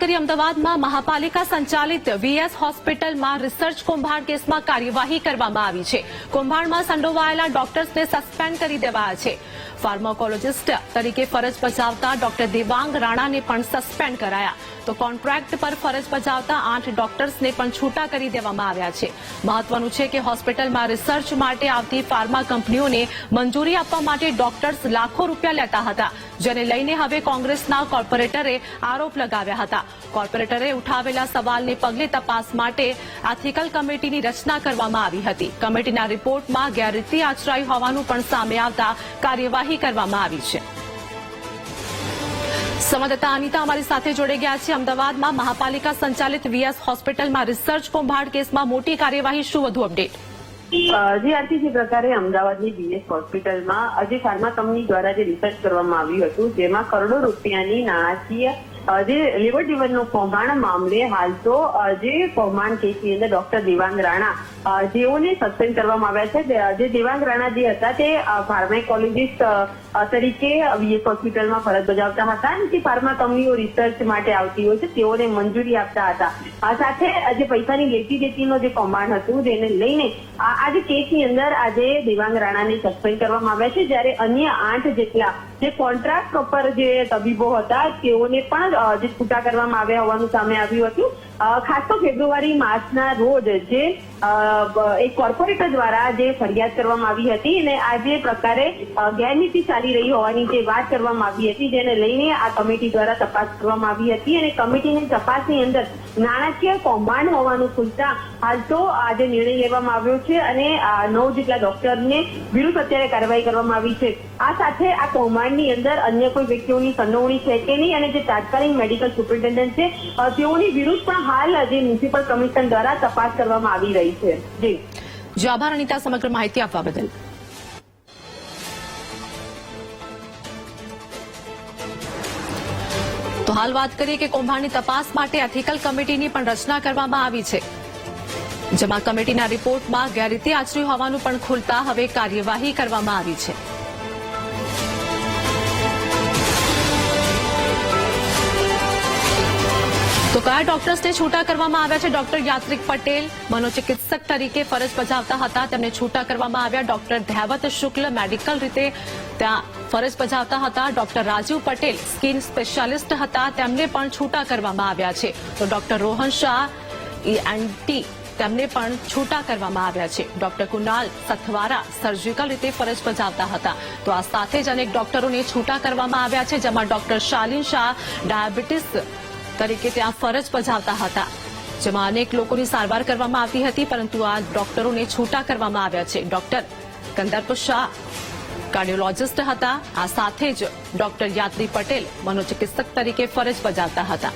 કરીએ અમદાવાદમાં મહાપાલિકા સંચાલિત વીએસ હોસ્પિટલમાં રિસર્ચ કૌભાંડ કેસમાં કાર્યવાહી કરવામાં આવી છે। કૌભાંડમાં સંડોવાયેલા ડોક્ટર્સને સસ્પેન્ડ કરી દેવાયા છે। ફાર્માકોલોજીસ્ટ તરીકે ફરજ બજાવતા ડોક્ટર દેવાંગ રાણાને પણ સસ્પેન્ડ કરાયા, તો કોન્ટ્રાક્ટ પર ફરજ બજાવતા 8 ડોક્ટર્સને પણ છૂટા કરી દેવામાં આવ્યા છે। મહત્વનું છે કે હોસ્પિટલમાં રિસર્ચ માટે આવતી ફાર્મા કંપનીઓને મંજૂરી આપવા માટે ડોક્ટર્સ લાખો રૂપિયા લેતા હતા, જેને લઈને હવે કોંગ્રેસના કોર્પોરેટરે આરોપ લગાવ્યા હતા। કોર્પોરેટરે ઉઠાવેલા સવાલને પગલે તપાસ માટે એથિકલ કમિટીની રચના કરવામાં આવી હતી। કમિટીના રિપોર્ટમાં ગેરરીતિ આચરાઈ હોવાનું પણ સામે આવતા કાર્યવાહી કરવામાં આવી છે। સંવાદદાતા અનિતા અમારી સાથે જોડાઈ ગયા છે। અમદાવાદમાં મહાપાલિકા સંચાલિત વીએસ હોસ્પિટલમાં રિસર્ચ કૌભાંડ કેસમાં મોટી કાર્યવાહી, શું વધુ અપડેટ? જે આરતી પ્રકારે અમદાવાદની વીએસ હોસ્પિટલમાં આજે ફાર્મા કંપની દ્વારા જે રિસર્ચ કરવામાં આવ્યું હતું, જેમાં કરોડો રૂપિયાની નાણાકીય જે લીવર ડિવરનું કૌભાંડ મામલે હાલ તો જે કૌભાંડ કેસની અંદર ડોક્ટર દેવાંગ રાણા જેઓને સસ્પેન્ડ કરવામાં આવ્યા છે। જે દેવાંગ રાણા જે હતા તે ફાર્માકોલોજીસ્ટ તરીકે વીએસ હોસ્પિટલમાં ફરજ બજાવતા હતા અને જે ફાર્મા કંપનીઓ રિસર્ચ માટે આવતી હોય છે તેઓને મંજૂરી આપતા હતા। સાથે જે પૈસાની લેતી દેતીનો જે કૌભાંડ હતું જેને લઈને આ જે કેસની અંદર આજે દેવાંગ રાણાને સસ્પેન્ડ કરવામાં આવ્યા છે, જ્યારે અન્ય 8 જેટલા જે કોન્ટ્રાક્ટ પર જે તબીબો હતા તેઓને પણ જે છૂટા કરવામાં આવ્યા હોવાનું સામે આવ્યું હતું। ખાસ તો ફેબ્રુઆરી માસના રોજ જે એક કોર્પોરેટર દ્વારા જે ફરિયાદ કરવામાં આવી હતી અને આ જે પ્રકારે ગેરરીતિ ચાલી રહી હોવાની જે વાત કરવામાં આવી હતી, જેને લઈને આ કમિટી દ્વારા તપાસ કરવામાં આવી હતી અને કમિટીની તપાસની અંદર નાણાકીય કૌભાંડ હોવાનું ખુલતા હાલ તો આજે નિર્ણય લેવામાં આવ્યો છે અને 9 જેટલા ડોક્ટરને વિરુદ્ધ અત્યારે કાર્યવાહી કરવામાં આવી છે। આ સાથે આ કૌભાંડની અંદર અન્ય કોઈ વ્યક્તિઓની સંડોવણી છે કે નહીં અને જે તાત્કાલિક મેડિકલ સુપરિન્ટેન્ડન્ટ છે તેઓની વિરુદ્ધ પણ હાલ જે મ્યુનિસિપલ કમિશન દ્વારા તપાસ કરવામાં આવી રહી છે। જી આભાર અનિતા, સમગ્ર માહિતી આપવા બદલ। તો હાલ વાત કરીએ કે કૌભાંડની તપાસ માટે એથિકલ કમિટીની પણ રચના કરવામાં આવી છે, જેમાં કમિટીના રિપોર્ટમાં ગેરરીતિ આચરી હોવાનું પણ ખુલતા હવે કાર્યવાહી કરવામાં આવી છે। તો કયા ડોક્ટર્સને છૂટા કરવામાં આવ્યા છે? ડોક્ટર યાત્રિક પટેલ મનોચિકિત્સક તરીકે ફરજ બજાવતા હતા, તેમને છૂટા કરવામાં આવ્યા। ડોક્ટર ધૈવત શુક્લ મેડિકલ રીતે ત્યાં ફરજ બજાવતા હતા। Doctor Rajiv Patel skin specialist હતા, તેમને પણ છૂટા કરવામાં આવ્યા છે। તો ડોક્ટર રોહન શાહ ENT તેમને પણ છૂટા કરવામાં આવ્યા છે। ડોક્ટર કુનાલ સથવારા સર્જિકલ રીતે ફરજ બજાવતા હતા, તો આ સાથે જ અનેક ડોક્ટરોને છૂટા કરવામાં આવ્યા છે, જેમાં ડોક્ટર શાલિન શાહ ડાયાબિટીસ તરીકે ત્યાં ફરજ બજાવતા હતા, જેમાં અનેક લોકોની સારવાર કરવામાં આવતી હતી, પરંતુ આ ડોક્ટરોને છૂટા કરવામાં આવ્યા છે। ડોક્ટર કંદર્પ શાહ કાર્ડિયોલોજીસ્ટ હતા, આ સાથે જ ડોક્ટર યાત્રી પટેલ મનોચિકિત્સક તરીકે ફરજ બજાવતા હતા।